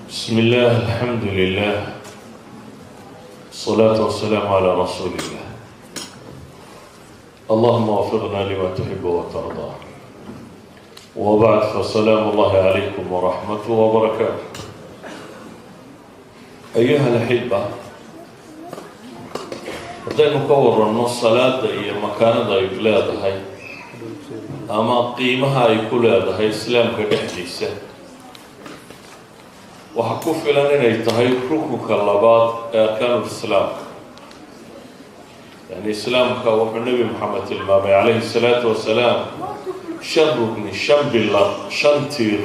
بسم الله الحمد لله الصلاة والسلام على رسول الله اللهم وفقنا لما تحب وترضى وبعد فسلام الله عليكم ورحمته وبركاته أيها الأحبة haddaynu ka waranno salaada iyo makaanada ay leedahay ama qiimaha ay ku leedahay islaamka dhexdiisa waxaa ku filan inay tahay rukunka labaad ee arkaanul islaamka yani islaamka wuxuu nebi maxamed tilmaamay calayhi salaatu wasalaam shan rugni shan bilar shan tiir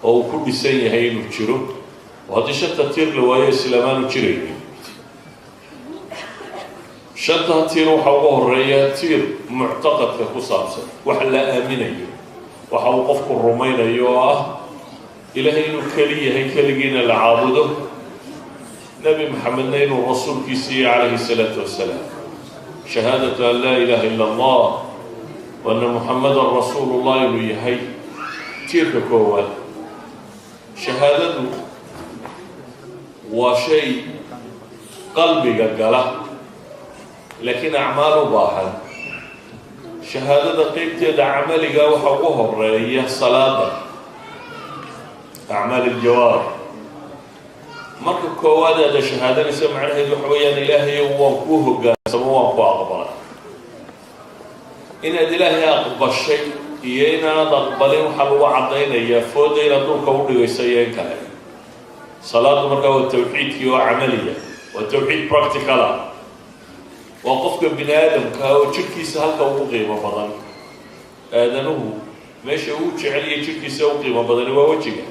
oo uu ku dhisan yahay inuu jiro oo haddii shanta tiir la waayo islaamaanu jiraynin shantaa tiir waxaa uga horeeya tiir muctaqadka ku saabsan wax la aaminayo waxa uu qofku rumaynayo oo ah ilaahay inuu keli yahay keligiina la caabudo nebi maxamedna inuu rasuulkiisiiyo calayhi salaatu wasalaam shahaadatu an laa ilaaha ila allah wa anna muxamadan rasuulullah inuu yahay tiirka koowaad shahaadadu waa shay qalbiga gala laakiin acmaal u baahan shahaadada qeybteeda camaliga waxa ugu horeeya salaada acmaal iljawaar marka koowaad aada shahaadanaysa macnaheedu waxa weeyaan ilaahayo waan kuu hogaansamo waan ku aqbalay inaad ilaahay aqbashay iyo inaanad aqbalin waxaa lagu caddaynayaa fooda inaad dhulka u dhigayso iyo in kale salaadu markaa waa tawxiidkii oo camaliya waa tawxiid practicala waa qofka bini aadamka oo jirkiisa halka ugu qiimo badan aadanuhu meesha ugu jecel iyo jirkiisa ugu qiimo badani waa wejiga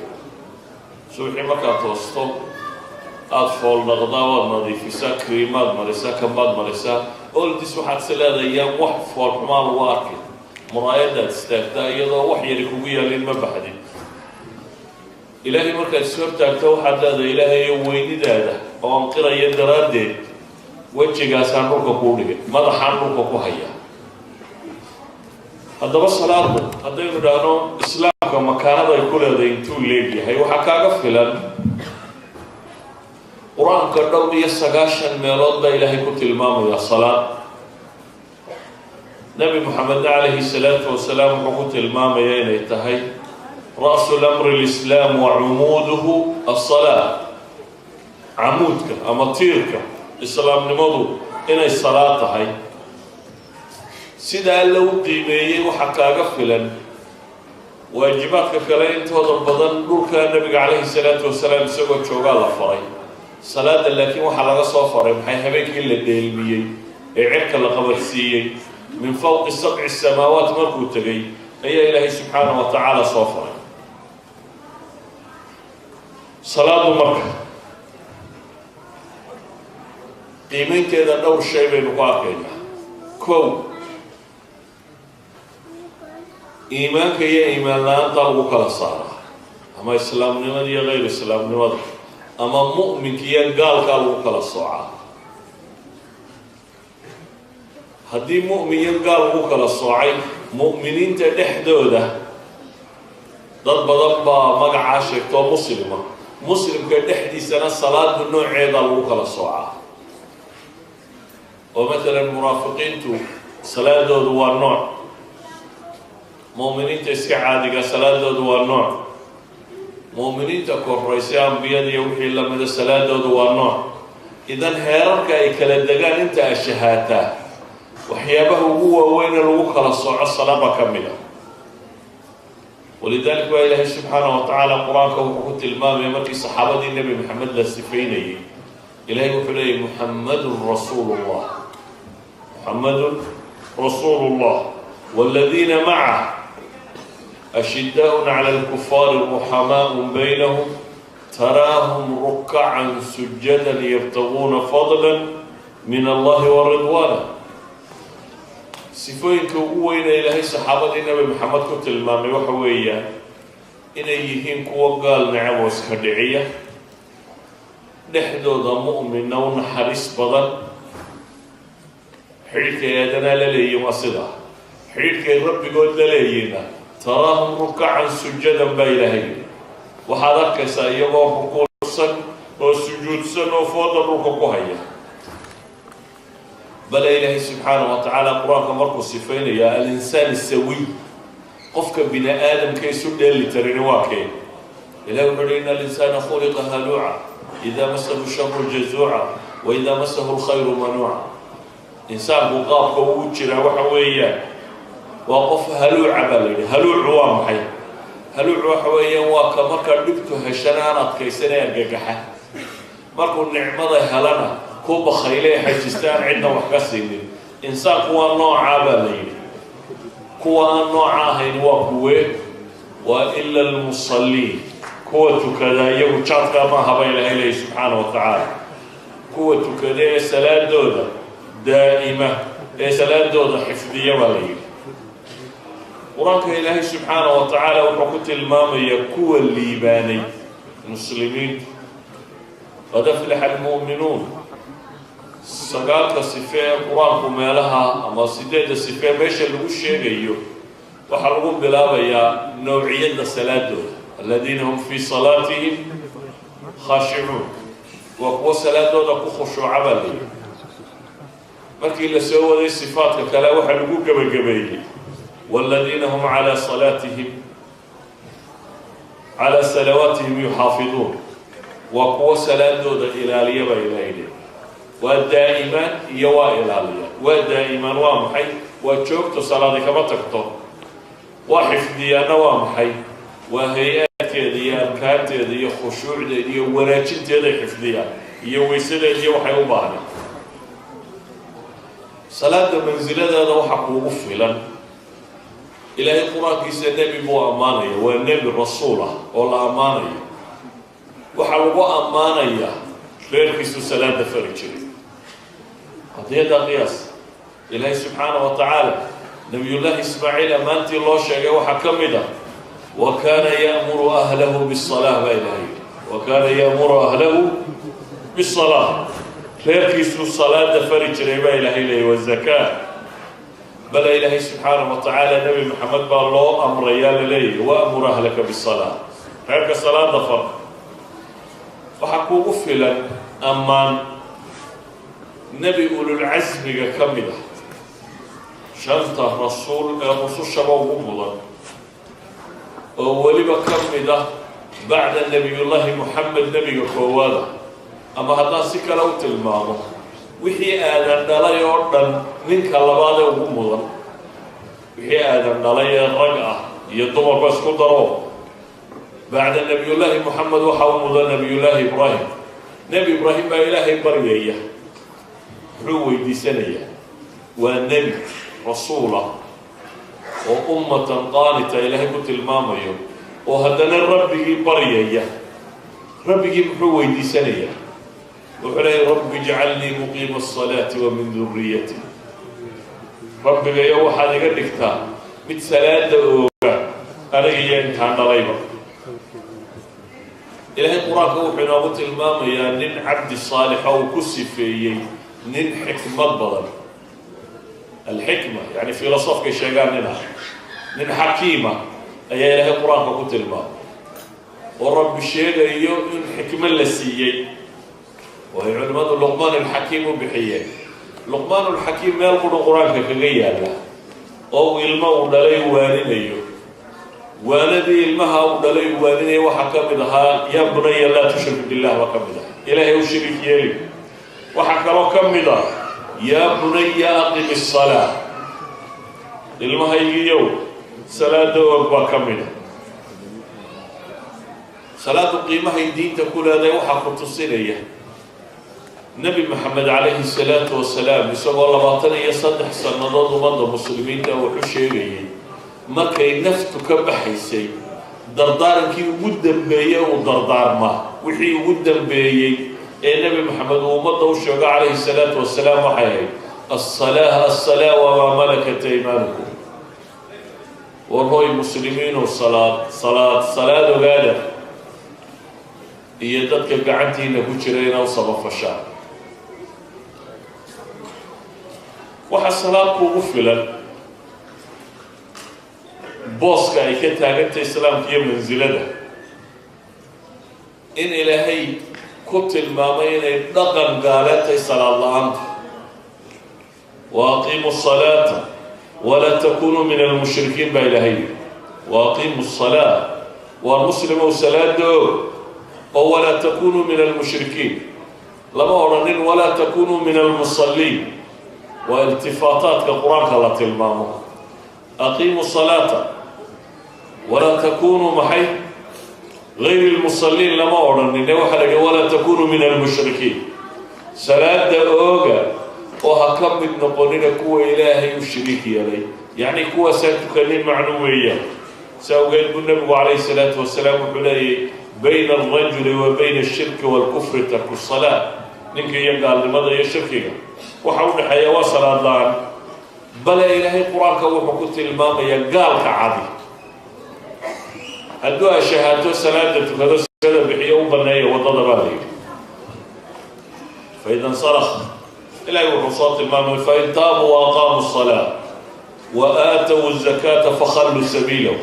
suuxii markaad toosto aada fooldhaqdaa waad nadiifisaa kriimaad marisaa kambaad marisaa oldis waxaad se leedayaan wax foolxumaa lagu arkay muraayadaad istaagtaa iyadoo wax yari kugu yaalin ma baxdin ilaahay markaad is hortaagto waxaad leedahay ilaahayo weynidaada oo anqiraya daraaddeed wejigaasaan dhulka kuu dhigay madaxaan dhulka ku haya haddaba salaadu haddaynu idhaahno islaamka makaanada ay ku leedahay intuu leegyahay waxaa kaaga filan qur-aanka dhowr iyo 9 meelood baa ilaahay ku tilmaamaya salaad nebi maxamedna calayhi salaatu wasalaam wuxuu ku tilmaamaya inay tahay ra'su lamri lislaam wa cumuuduhu assalaa camuudka ama tiirka islaamnimadu inay salaad tahay sidaa alla u qiimeeyey waxaa kaaga filan waajibaadka kale intooda badan dhulka nabiga calayhi salaatu wasalaam isagoo joogaa la faray salaada laakiin waxaa laga soo faray maxay habeenkii la dheelmiyey ee cirka la qabarsiiyey min fawqi 7 samaawaat markuu tegay ayaa ilaahay subxaanahu wa tacaala soo faray salaadu marka qiimaynteeda dhowr shay baynu ku arkaynaa kow iimaanka iyo iimaan la-aanta lagu kala saaraa ama islaamnimada iyo kayr islaamnimada ama mu'minka iyo gaalkaa lagu kala soocaa haddii mu'min iyo gaal lagu kala soocay mu'miniinta dhexdooda dad badan baa magacaa sheegtoo muslima muslimka dhexdiisana salaadu nooceeda lagu kala soocaa oo matalan munaafiqiintu salaadoodu waa nooc mu'miniinta iska caadiga salaadoodu waa nooc mu'miniinta korraysa ambiyada iyo wixii lamida salaadoodu waa nooc idan heerarka ay kala degaan inta ashahaataa waxyaabaha ugu waaweyne lagu kala sooco salaaba ka mid a walidaalika waa ilaahay subxaanahu wa tacaala qur-aanka wuxuu ku tilmaamaya markii saxaabadii nebi maxamed la sifaynayay ilaahay wuxuu leeyahy muxammadun rasuulullah محمد رسول الله والذين معه أشداء على الكفار رحماء بينهم تراهم ركعا سجدا يبتغون فضلا من الله ورضوانه صفوينك وين إلهي صحابة النبي محمد كنت المامي وحوية إن يهين كوا قال نعم وسكدعية نحدو ذا مؤمن ونحرس بدن xidhiidhka eedana la leeyihin waa sida حيث ربي قول للينا تراهم ركعا سجدا بإلهي وحرك سيغو ركوع سن وسجود سن وفوض الركوع هيا بل إلهي سبحانه وتعالى قرآن مركو صفين يا الإنسان السوي قفك بنا آدم كي سد اللي ترنواكي إلهي إن الإنسان خلق هلوعا إذا مسه الشر جزوعا وإذا مسه الخير منوعا إنسان بقاف ووجرا وحويا وقف هلوعا بلد هلوع وامحي هلوع وحويا وكمركا دبتو هشنانات كيسنا يرقاقحا مركو النعمة هلنا كوبا خيلي حجستان عندنا وحكسين إنسان كوان نوعا بلد كوان نوعا هين وقوه وإلا المصلين قوة كذا يوجد ما هبا إلهي سبحانه وتعالى قوة كذا سلام دودة دائمة سلام دودة حفظية وليه قرآن إلهي سبحانه وتعالى وحكوت المامية قوة الليباني المسلمين قد أفلح المؤمنون سقالك صفاء قرآن كمالها أما سيدة صفاء ماشي اللي الشيء وحرقون بلابا نوعية الصلاة دودة الذين هم في صلاتهم خاشعون وقوة صلاة دودة خشوع عبالي markii la soo waday sifaadka kale waxa lagu gabagabeeyay walladina hum ala salatihim ala salawatihim yuhafidun wa kuwa salaadooda ilaaliya bay leeyihiin wa daa'iman iyo waa ilaaliya wa daa'iman waa maxay waa joogto salaada kama tagto waa xifdiyana waa maxay waa hay'adkeeda iyo arkaanteeda iyo khushuucdeeda iyo wanaajinteeda xifdiya iyo weysadeeda iyo waxay u baahan صلاة منزلة هذا وحقوق فيلا إلهي قرآن كيسا النبي مو أمانية والنبي رسوله ولا أمانية وحقوق أمانية غير كيسو صلاة فريجري هذا قياس إلهي سبحانه وتعالى نبي الله إسماعيل أمانتي الله شيء وحكم ده وكان يأمر أهله بالصلاة بإلهي وكان يأمر أهله بالصلاة غير كيسو الصلاة فرج ربا إلهي والزكاة بل إلهي سبحانه وتعالى نبي محمد بالله أمر ريال لي وأمر أهلك بالصلاة غير كالصلاة ضفر وحكو أفلا أمان نبي أولو العزم كمدة شنطة رسول شباب أمضا ولما كمدة بعد النبي الله محمد نبي كوالا أما هذا سكروا تلمامه وحي آدم دلائي أردن منك اللبادة وقمضا وحي آدم دلائي الرقعة يدوم بس قدروا بعد النبي الله محمد وحومضا نبي الله إبراهيم نبي إبراهيم إلهي بريئة حلوة دي سنية والنبي رسوله وأمة قانتة إلهي قلت الماما وهدنا ربي بريئة ربي حلوة دي سنية وحلي رب اجعلني مقيم الصلاة ومن ذريتي رب يا واحد قال لك تا مت صلاة أنا جاي كان ضريبة إلهي القرآن هو حين قلت المام يا نن عبد الصالح أو كسفي نن حكمة بدل الحكمة يعني فيلسوف كشجار نن حكيمة أي إلهي القرآن قلت المام ورب الشيء يوم حكمة لسيء وهي علماء لقمان الحكيم بحيه لقمان الحكيم ما يقول القرآن كغيا له أو علماء ودلي والديه والدي علمها ودلي والديه وحكمها يا بني لا تشرك بالله وكملها إلهي وشرك يلي وحكمه كملها يا بني أقم الصلاة علمها يجي يوم صلاة وكملها صلاة قيمة الدين تقول هذا وحكم تصيريه نبي محمد عليه الصلاة والسلام يسوى الله باطنة يصدح سنضاد ومضى مسلمين وحشيري ما كي نفتك بحيسي دردار كي ودن بيه ودردار ما وحي ودن بيه نبي محمد ومضى وشوقع عليه الصلاة والسلام وحيه الصلاة وما ملكت ايمانكم والله المسلمين والصلاة صلاة وقادة يددك قعنتين كجرين وصبف الشعب waxa salaad kuugu filan بوسكا أي كتاجت إسلام في منزلة إن إلهي كتل مامين دقن قالت صلى الله عنه وأقيموا الصلاة ولا تكونوا من المشركين بإلهي وأقيموا الصلاة والمسلم والصلاة دور ولا تكونوا من المشركين لما أرنين ولا تكونوا من المصلين والتفاتات كقرآن الله تلمامه أقيموا الصلاة ولا تكونوا محي غير المصلين لما أرنين ولا تكونوا من المشركين صلاة دور وهكم من نقولنا كوا إلهي وشريك يلي يعني كوا ساتكلم معنوية سأقول النبي عليه الصلاة والسلام حلي بين الرجل وبين الشرك والكفر ترك الصلاة نك يقال لماذا يشرك وحول حياة صلاة الله بل إلهي قرآن كوه قلت المام يقال كعادي الدعاء شهادة صلاة كذا بحياة وبنية وضد بالي فإذا صرخ إلهي وحصات المام فإن تابوا وأقاموا الصلاة وآتوا الزكاة فخلوا سبيلهم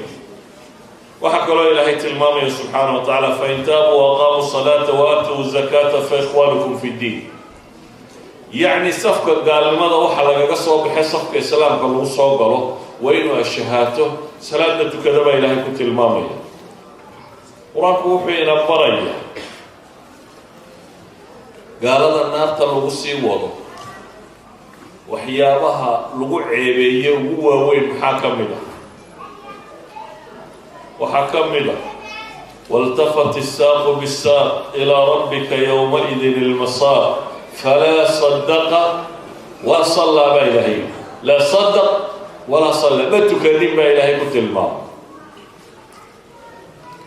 وحكى له إلهي تلمامي سبحانه وتعالى فإن تابوا وأقاموا الصلاة وآتوا الزكاة فإخوانكم في الدين يعني صفقة قال لماذا وحلق قصوا بحي صفقة سلام قالوا صوقوا وإنه الشهاته سلامة كذب إلهي كنت المامي ورانكو حين برية قال هذا النار تلغسي وضو وحيابها لغو عيبية وهو وين محاكمة وحكمل والتفت الساق بالساق إلى ربك يومئذ المساق فلا صدق وصلى ما إلهي لا صدق ولا صلى ما تكلم ما إلهي قلت المام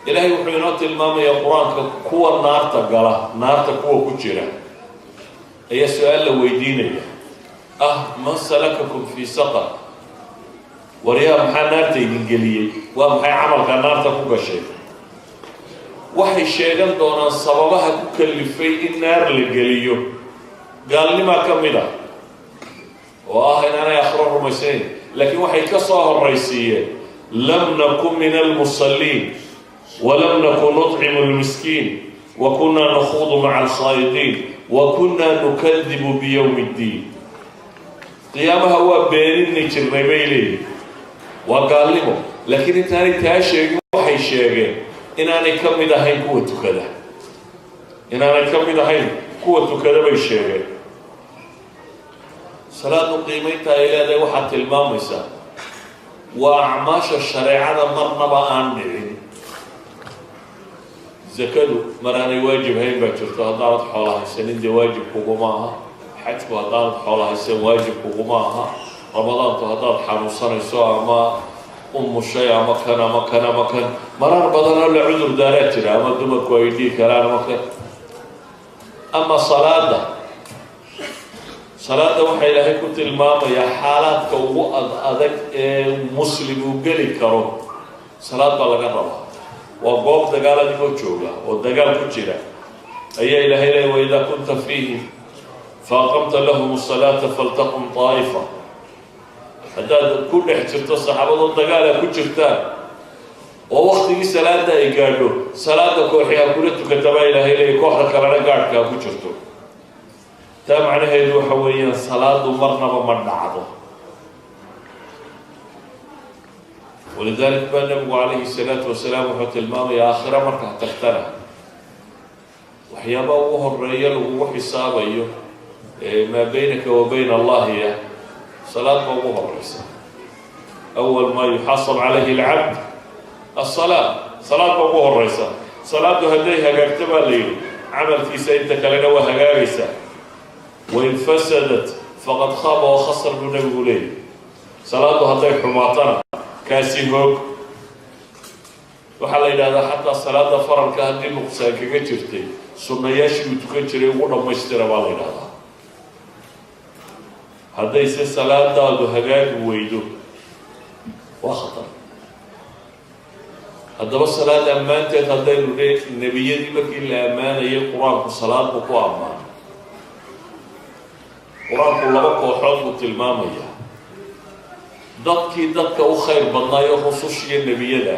إلهي وحينات المام يا قرآن كوى النار تقرأ نار تكوى كتيرا هي سؤال لو يديني من سلككم في سقر وريا محا نارتا يدنقليي ومحا عملك نارتا كوكشي وحي الشيغان دونا صبابها كوكلفي النار لقليو قال لي ما كمدا إن أنا أخرى رمسين لكن وحي كصاها الرئيسية لم نكن من المصلين ولم نكن نطعم المسكين وكنا نخوض مع الخائضين وكنا نكذب بيوم الدين قيامها هو بيني ترمي وقال لهم لكن انتاني تاشيغ وحي شيغين اناني كمي دهين قوة كذا اناني كمي دهين قوة كذا بيشيغين صلاة قيمتها إلى ذي وحد المامسة وأعماش الشريعة مرنبا آمنين زكادو مراني واجب هين باتشرتها دارت حولها السنين دي واجب حقوماها حجبها دارت حولها السنين واجب حقوماها رمضان تهدار حانوصان يسوع ما الشيء مكان مرار بدنا لعذر داراتنا أما دمك ويديك لا مكان أما صلاة وحي لهي كنت الماما يا حالات كو أذك مسلم وقلي كرو صلاة بلغة ربا وقوم دقالة ديكو تشوغا ودقال كتيرا أي إلهي لي وإذا كنت فيه فأقمت لهم الصلاة فلتقم طائفة هذا كل حجرت الصحابة الدقالة كتشرتان ووقت صلاة يقالوا صلاة كوحيها كلت كتبا إلهي لي كوحرة كرانا قاعد كتشرتو تابعنا هيدو حويا صلاة مرنبا من عضو ولذلك بان النبي عليه الصلاة والسلام وحط الماضي آخر مركة تخترع وحيابا وهو الرجال وهو حساب ما بينك وبين الله هي صلاة وهو الرئيس أول ما يحصل عليه العبد الصلاة صلاة وهو الرئيس صلاة هديها كاكتبها لي عمل في سيدتك لنا وهجارسة وإن فسدت فقد خاب وخسر من النبي صلاة هديك حماطنا كاسي هوك وحال إلى حتى الصلاة فرن كهدي نقصان كجرتي سنة ياشي وتكجري ونا مشترى والله هذا هذا يصير صلاة دادو هجاج ويدو وخطر هذا بس صلاة أمان تهدي النبي دي بكي الأمان هي القرآن والصلاة بقوا أمان القرآن كله بقوا حب التلمامية dadka u khayr badnaayo rusushiyo nebiyada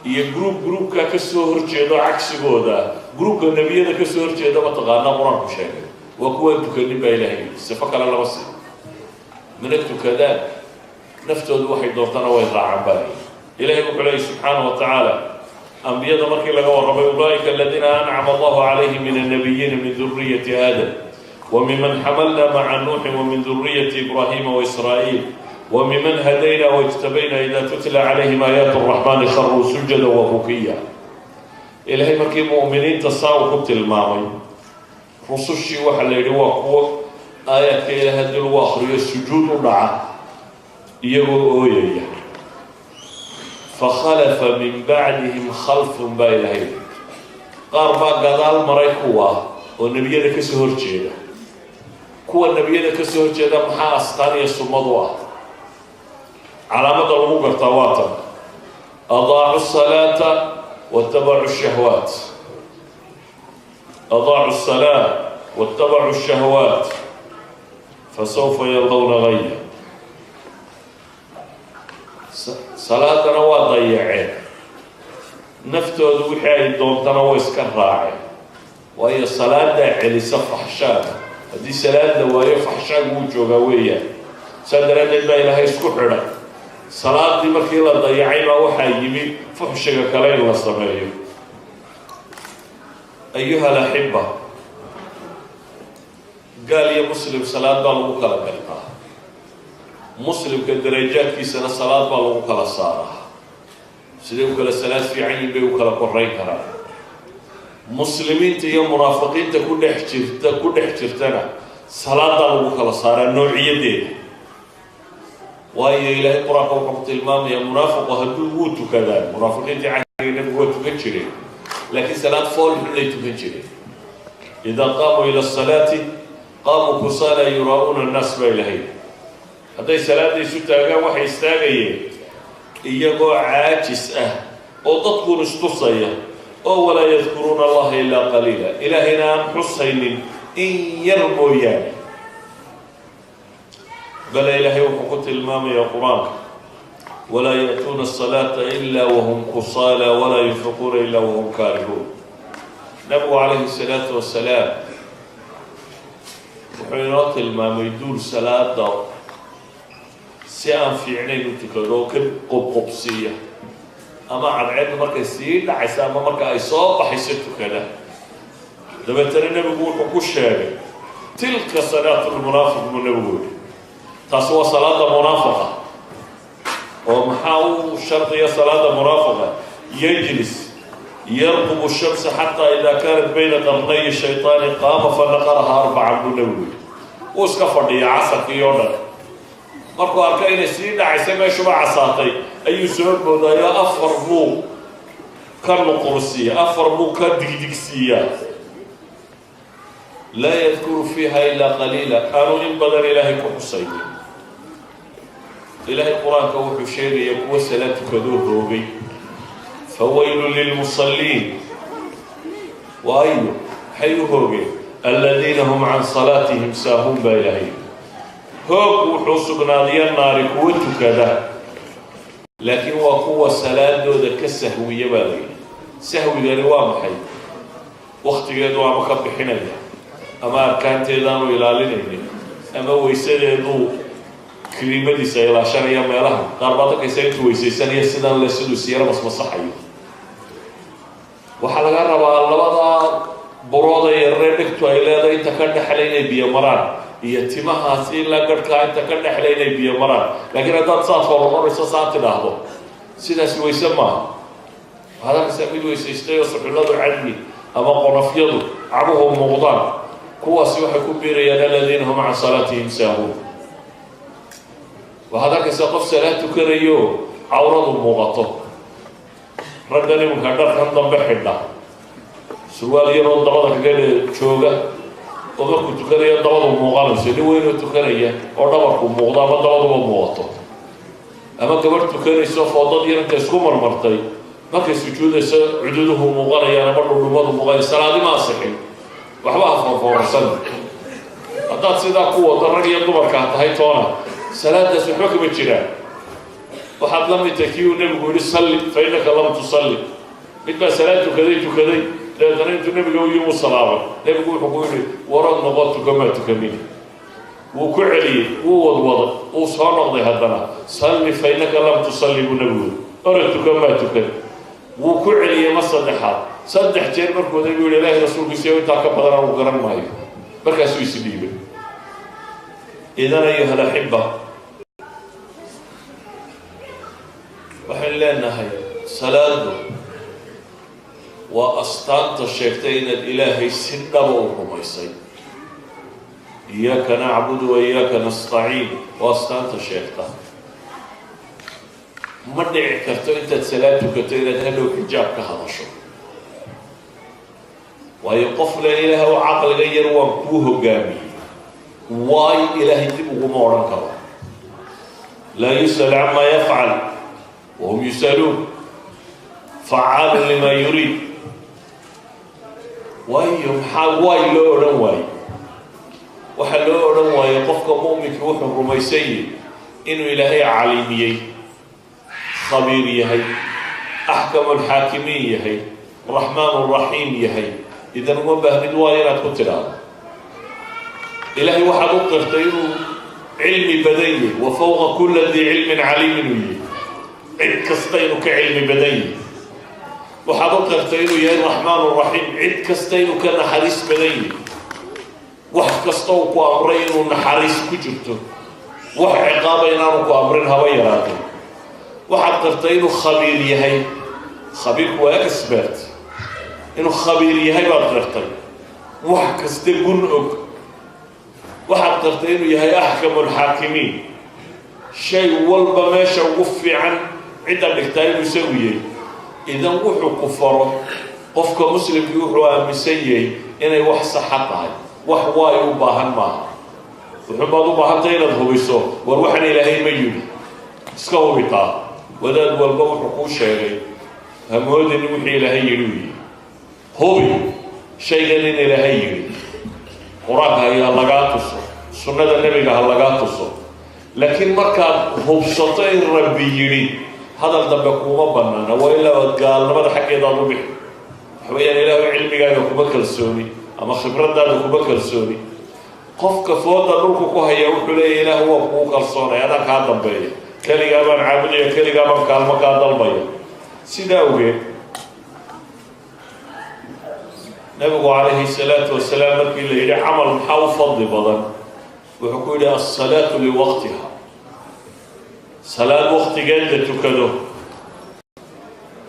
iyo gruubka ka soo horjeedo cagsigooda gruubka nebiyada ka soo horjeeda mataqaanaa qur-aanku sheegay waa kuwaan tukanin baa ilaahay sifo kale lama sii mana tukadaan naftoodu waxay doontana way raacaan baa ilaahay wuxuu leeyahy subxaanahu wa tacaala ambiyada markii laga warramay ulaa'ika aladiina ancama allahu calayhim min annabiyiina min duriyati aadam وممن حملنا مع نوح ومن ذرية إبراهيم وإسرائيل وممن هدينا واجتبينا إذا تتلى عليهم آيات الرحمن خروا سجدا وبكيا إلهي مركي مؤمنين تصاووا كنت المامي رسوشي وحل يروا قوة آيات إله الواخر السجود معه يقول أويا فخلف من بعدهم خلف بايلهين قاربا قدال مريكوا والنبي ذا كسهر جيدا kuwa nebiyada ka soo horjeeda maxaa astaan iyo sunnadu ah calaamada lagu gartaa waa tan adaacu salaata wattabacu shahwaat adaacu salaa wattabacu shahwaat fasawfa yaldawna gaya salaadana waa dayaceen naftoodu wixii ay doontana way iska raaceen waayo salaadaa celisa faxshaada haddii salaada waayo faxshaagu wuu joogaa weeyaan saa daraaddeed baa ilaahay isku xidha salaadii markii la dayacay baa waxaa yimi fuxshiga kale in la sameeyo ayuha alaxiba gaal iyo muslim salaad baa lagu kala gartaa muslimka darajaadkiisana salaad baa lagu kala saaraa siday u kala salaad fiican yihin bay u kala korayn karaan muslimiinta iyo munaafiqiinta ku dhex jirtana salaadaa lagu kala saaraa noociyadeeda waayo ilaahay qur-aanka wuxuu ku tilmaamayaa munaafiqu hadduu wuu tukadaan munaafiqiintii cahdiga nabigu waa tukan jireen laakiin salaad fool xunay tukan jireen idaa qaamuu ila asalaati qaamuu kusaala yuraa'uuna annaas baa ilahay hadday salaada isu taagaan waxay istaagayeen iyagoo caajis ah oo dadkuun istusaya oo walaa yadkuruuna allaha ilaa qaliila ilaahayna aan xusaynin in yar mooyaane bale ilaahay wuxuu ku tilmaamaya qur-aanka walaa ya'tuuna asalaata ilaa wahum kusaala walaa yunfiquuna ilaa wahum kaarihuun nabigu calayhi salaatu wasalaam wuxuu inoo tilmaamay duul salaada si aan fiicnayn u tukado oo ka qobqobsiiya ama cadceedda markay sii dhacaysa ama marka ay soo baxayso tukada dabeetana nebigu wuxuu ku sheegay tilka salaatu lmunaafiq buu nebigu yidhi taasi waa salaada munaafiqa oo maxaa u shardiya salaada munaafiqa yajlis yarqubu shamsa xataa idaa kaanat bayna qarnayi shaytaani qaama fanaqaraha arbacan buu nebigu yidhi wuu iska fadhiya casarkii oo dhan markuu arka inay sii dhacaysa meeshuba casaatay ayuu soo moodaayo afar buu ka nuqursiiya afar buu ka digdigsiiyaa laa yadkuru fiiha ilaa qaliila aanu in badan ilaahay ku xusaynin ilaahay qur-aanka wuxuu sheegaya kuwa salaad tukadoo hoogay fawaylu lilmusalliin waayo maxay u hoogeen aladiina hum can salaatihim saahuun baa ilaahay hoog wuxuu sugnaadiya naari kuwa tukada laakiin waa kuwa salaadooda ka sahwiya baa layidhi sahwigani waa maxay waktigeedu ama ka bixinaya ama arkaanteedaanu ilaalinaynin ama weysadeedu keliimadiisa ilaashanaya meelaha qaar baad arkaysa intuu weysaysanaya sidaan le siduu siyaro masmasaxayo waxaa laga rabaa labada burooda yaree dhegtu ay leedahay inta ka dhexle inay biyo maraan iyo timahaas ilaa garhkaa inta ka dhexle inay biyo maraan laakiin haddaad saad hororanayso saa tidhaahdo sidaas weyse maaha waxaad arkaysaa mid weysaystay oo suxulladu cadmi ama qonafyadu cabuhu muuqdaan kuwaasi waxay ku biirayaan aladiina hum can salaatihim saahuun waxaad arkaysaa qof salaad tukanayo cawradu muuqato raggan iminka dharkan dambe xidha surwaal yaroo dabada kaga jooga oo markuu tukanayo dabadu muuqanayso nin weynoo tukanaya oo dhabarku muuqdo ama dabaduba muuqato ama gabadh tukanayso foodad yar inta isku marmartay markay sujuudayso cududuhu muuqanayaan ama dhudhumadu muuqanaya salaadi ma asixin waxba ha foorfoorsan haddaad sidaa ku wado rag iyo dumarkaa tahay toona صلاة سبحانك بجران وحد لم يتكيو النبي يقول صلي فإنك لم تصلي مثل صلاة كذيت وكذي لا تنين النبي يقول يوم الصلاة النبي يقول حقولي ورد نبضت كما تكمل وكعلي ووضوض وصانق ذي هدنا صلي فإنك لم تصلي بالنبي أردت كما تكمل وكعلي ما صدحات صدح جير مركو ذي يقول إلهي رسولك سيوي تاكا بدنا وقرن ماي مركا سوي سبيبه إذن أيها الأحبة waxay leenahay salaadu waa astaanta sheegtay inaad ilaahay si dhaba u rumaysay iyaaka nacbudu wa iyaaka nastaciin waa astaanta sheegta ma dhici karto intaad salaad tukato inaad hadhow xijaab ka hadasho waayo qof le ilaah oo caqliga yar waan kuu hogaamiyey waayo ilaahay dib uguma odhan karo laa yus'al camaa yafcal وهم يسألون فعال لما يريد وايهم واي لو أرن واي وحلو أرن واي قفك مؤمن وحن رميسي إنه إلهي عليمي خبير يهي أحكم الحاكمين يهي الرحمن الرحيم يهي إذا ما بهمد واي لا تقتل إلهي واحد قرتين علم بدني وفوق كل ذي علم عليم عد كستين كعلم بدني وحضرت قرتين يا الرحمن الرحيم عد كستين كنحريس بدني وح كستوك وأمرين ونحريس كجبته وح عقابين وأمرين هويرات وحد قرتين خبير يهي خبير وأكسبات إنه خبير يهي بقرتين وح كستين قنق وحد قرتين يهي أحكم الحاكمين شيء والبا ماشى وقفي عن عدة بكتير يسويه إذا وحو كفره قفك مسلم يوحو أمسيه إنه يوحس حقها وحواي وباهن معها وحبادو باهنتين الهبسو والوحن إلهي ميولي اسكو بطا وذا والبا وحقو شيغي همود الوحي إلهي يلوي هوبي شيغي إلهي يلوي قرآنها إلى اللغاتوسو سنة النبي هاللغاتوسو لكن مركب هبسطين ربي يلي هذا الدبكوما بنانا وإلا قال لماذا حكي ذا ربي حويا إله علمي قال لكم بكرسوني أما خبرت ذا لكم بكرسوني قف كفوضا نوركو كوهيا وحولي إله هو أبوك الصوني أنا كان ضبي كلي قابان عابدية كلي قابان كالما كان ضلبي سيداوه نبي عليه الصلاة والسلام مركي اللي عمل محافظ بضن وحكوا الصلاة لوقتها صلاة وقت جيدة تكدو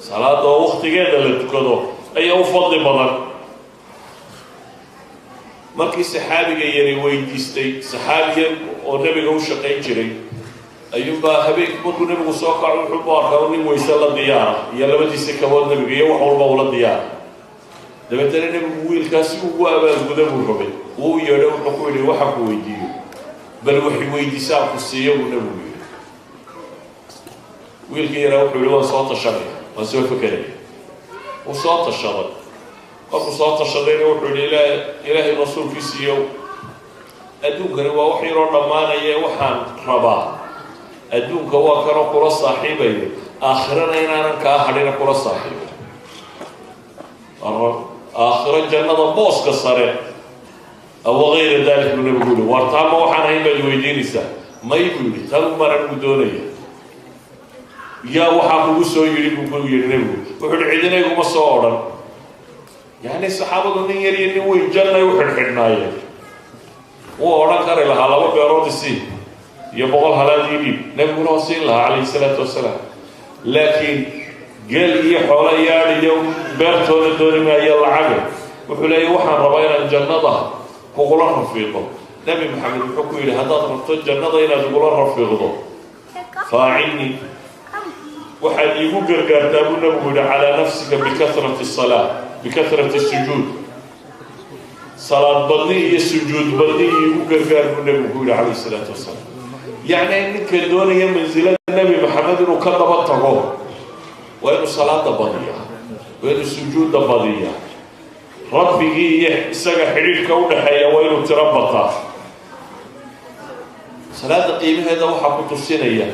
صلاة وقت جيدة تكدو أي أفضل بدن مركي سحابي جيري ويديستي سحابي ونبي هو شقي جري أيوبا هبيك ممكن نبي وساقع وحبار كوني ويسال الديار يلا بدي سكوان نبي يوم حول بول الديار ده بتري نبي ويل كاسي هو أبى القدام والربي هو يرى ونقول وحق ويديو بل وحي ويدي ساق السيو ونبي ويل كي يروح له صوت الشر وسوي فكره وصوت الشر قبل صوت الشر يروح إلى الرسول في سيو أدوك هو وحي رمانا يا وحن ربا أدوك هو كانوا قرى صاحبي آخرنا إننا كأحدنا قرى صاحبي آخر الجنة بوس كسره أو غير ذلك من يقول وارتام وحنا هيم الويدينسا ما يقول تلو مرة بدونية يا وحنا بوسو يريد بقول يرنبو وحنا عندنا يقوم صورا يعني الصحابة دون يريني ويجلنا يوحنا حناية وأنا كاره لها لما بيرود السي يبغى هلا ديني نبغى رسول الله عليه الصلاة والسلام لكن قال لي حوالي اليوم بيرتون الدنيا ما يلا عقل وحنا وحنا ربينا الجنة ظهر وقولنا رفيقه نبي محمد الحكم إلى هذا رفض الجنة إلى قولنا رفيقه فاعني وحد يقول قرقرتابنا بقول على نفسك بكثرة الصلاة بكثرة السجود صلاة بطنية السجود بطنية وقرقرتابنا بقول عليه الصلاة والسلام يعني إنك الدنيا منزلة النبي محمد وكذب الطغوه وإنه صلاة بطنية وإنه السجود بطنية ربي يسقى حرير كونه حيوان تربطه salaada qiimaheeda waxaa ku tusinaya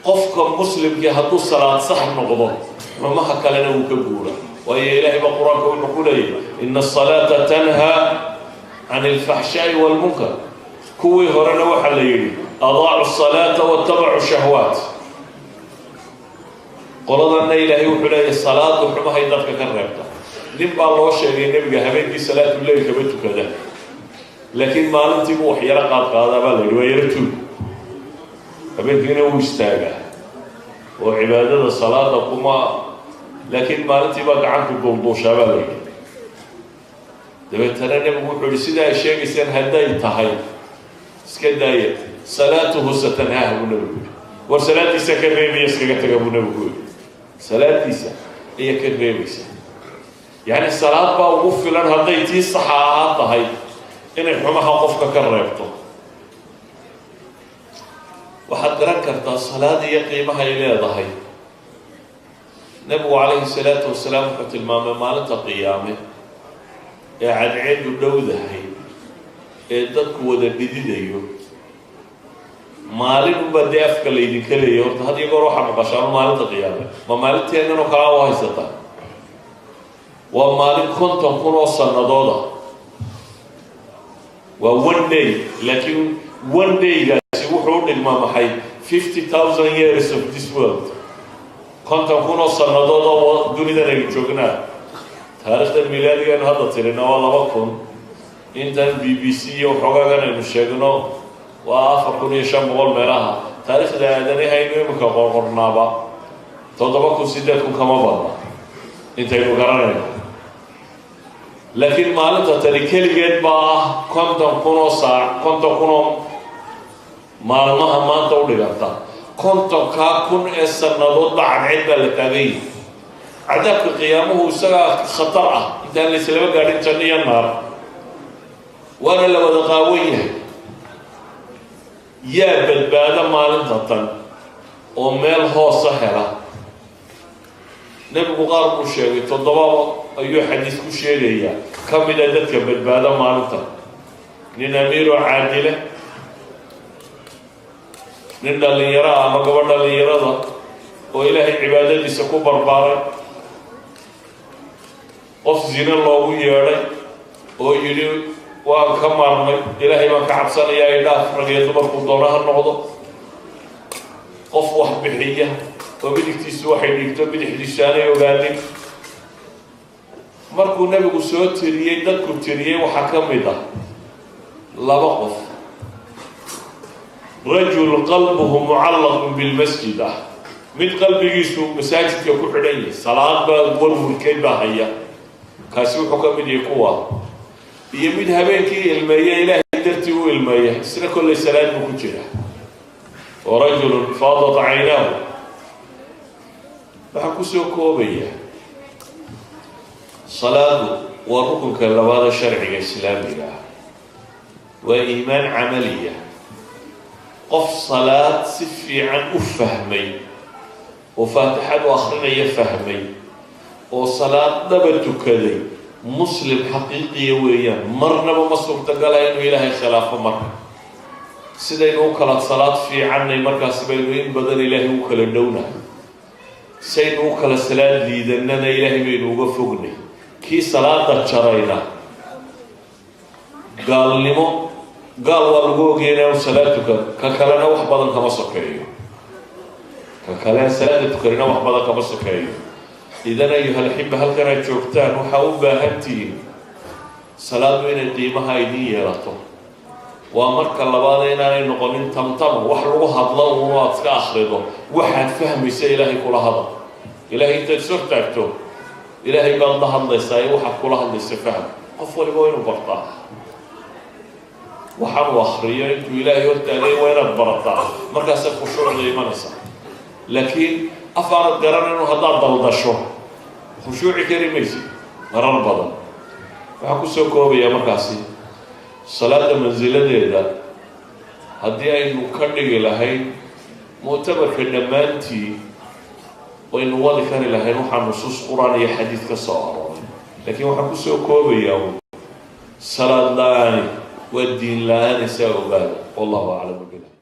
qofka muslimkii hadduu salaad sax noqdo xumaha kalena wuu ka guura waayo ilaahay baa qur-aanka wuxuu ku leeyahy ina asalaata tanhaa can alfaxshaa'i waalmunkar kuwii horena waxaa la yidhi adaacu asalaata waatabacu shahwaat qoladana ilaahay wuxuu leeyahay salaadu xumahay dadka ka reebta nin baa loo sheegay nebiga habeenkii salaatuleyl kama tukada laakiin maalintii buu wax yaro qaadqaadaa baa la yidhi waa yaro tuug habeenkiina wuu istaagaa oo cibaadada salaada kuma laakiin maalintii baa gacanku duulduushaa baa la yidhi dabeetana nebigu wuxuu yihi sidaa ay sheegaysaan hadday tahay iska daaya salaatuhu satanhaaha buu nebigu yidhi war salaadiisa ka reebaya iskaga taga buu nebigu yidhi salaadiisa ayaa ka reebaysa yacni salaad baa ugu filan hadday tii saxa ahaan tahay inay xumaha qofka ka reebto waxaad garan kartaa salaada iyo qiimaha ay leedahay nebigu calayhi salaatu wasalaam wuxuu tilmaamay maalinta qiyaame ee cadceedu dhowdahay ee dadku wada dhididayo maalin unbaa dee afka laydinka leeyahy horta had iyo goor waxaa maqashaano maalinta qiyaame ma maalinteennan oo kalaa u haysataa waa maalin 50 kun oo sanadooda waa one day laakiin one daygaasi wuxuu u dhigmaa maxay 50,000 years of this world 50 kun oo sannadood oo dunidan aynu joognaa taariikhda miilaadigeenu hadda tirina waa 2000 intan BBC iyo xogaagan aynu sheegno waa 4500 meelaha taariikhda aadanahaynu imika qorqornaaba 7,000 kama badna intaynu garanayno laakiin maalinta tani keligeed baa 50 kun oo saac 50 kun oo maalmaha maanta u dhiganta 50 kun ee sannadood baa cadceed baa la taagay cadaabka qiyaamuhu isagaa khatar ah intaan la islaba gaadhin janno iyo naar waana la wada qaawan yahay yaa badbaada maalinta tan oo meel hoosa hela nebigu qaar buu sheegay 7 ayuu xadiis ku sheegayaa ka mida dadka badbaada maalinta nin amiiroo caadile nin dhallinyaro ah ama gabadh dhallinyarada oo ilaahay cibaadadiisa ku barbaaray qof zina loogu yeedhay oo yidhi waan ka maarmay ilaahay baan ka cabsanayaa idhaaf rag iyo dumarku doona ha noqdo qof wax bixiya oo midigtiisu waxay dhigto bidixdiisu aanay ogaanin markuu nebigu soo tiriyey dadku tiriyey waxaa ka mid ah 2 qof rajul qalbuhu mucallaqun bilmasjid ah mid qalbigiisu masaajidka ku xidhan yahay salaad baa warwarkeed baa haya kaasi wuxuu ka mid yahay kuwa iyo mid habeenkii ilmeeya ilaahay dartii u ilmeeya isna kollay salaad buu ku jira ورجل فاضت عيناه فحكسو كوبية صلاة وركن كاللواد الشرعي الإسلامية وإيمان عملية قف صلاة سفي عن أفهمي وفاتحة وآخرين يفهمي وصلاة نبت كذي مسلم حقيقي ويا مرنا بمصر تقالها إنه إلهي خلاف مرة سيدين وكالة صلاة في عني مركز بينوين بدل إلهي وكالة الدونة سيدين وكالة صلاة ليدننا إلهي بينو وفقني كي صلاة تشرينا قال لمو قال والقوغينا وصلاتك ككالنا وحبضا كما سكريو ككالنا صلاة تكرنا وحبضا كما سكريو إذن أيها الحب هل كانت جوكتان وحاوبا هنتين صلاة بين القيمة هايدية لطو ومركا لبادين أنا نقولين تمتم وحلوها الله ونوات كأخرده واحد فهم يسي إلهي كل هذا إلهي أنت سرتكتو إلهي بالله الله يساي واحد كل هذا يسفهم قفوا لبوين وبرطاه وحن وخرية أنتو إلهي قلت عليه وين البرطاه مركا سيخشور الإيمان صح لكن أفعل قرار إنه هذا ضل شو خشوعي كريميسي قرار بدل وحكو سوكو بيا مركاسي صلاة منزلة ديدا هدي أي نكرني لهين معتبر كنمانتي وإن واضح كان لهين وحن نصوص قرآنية حديث كصار لكن وحكو سوكو بيا صلاة لاني والدين لاني سوى والله أعلم بالله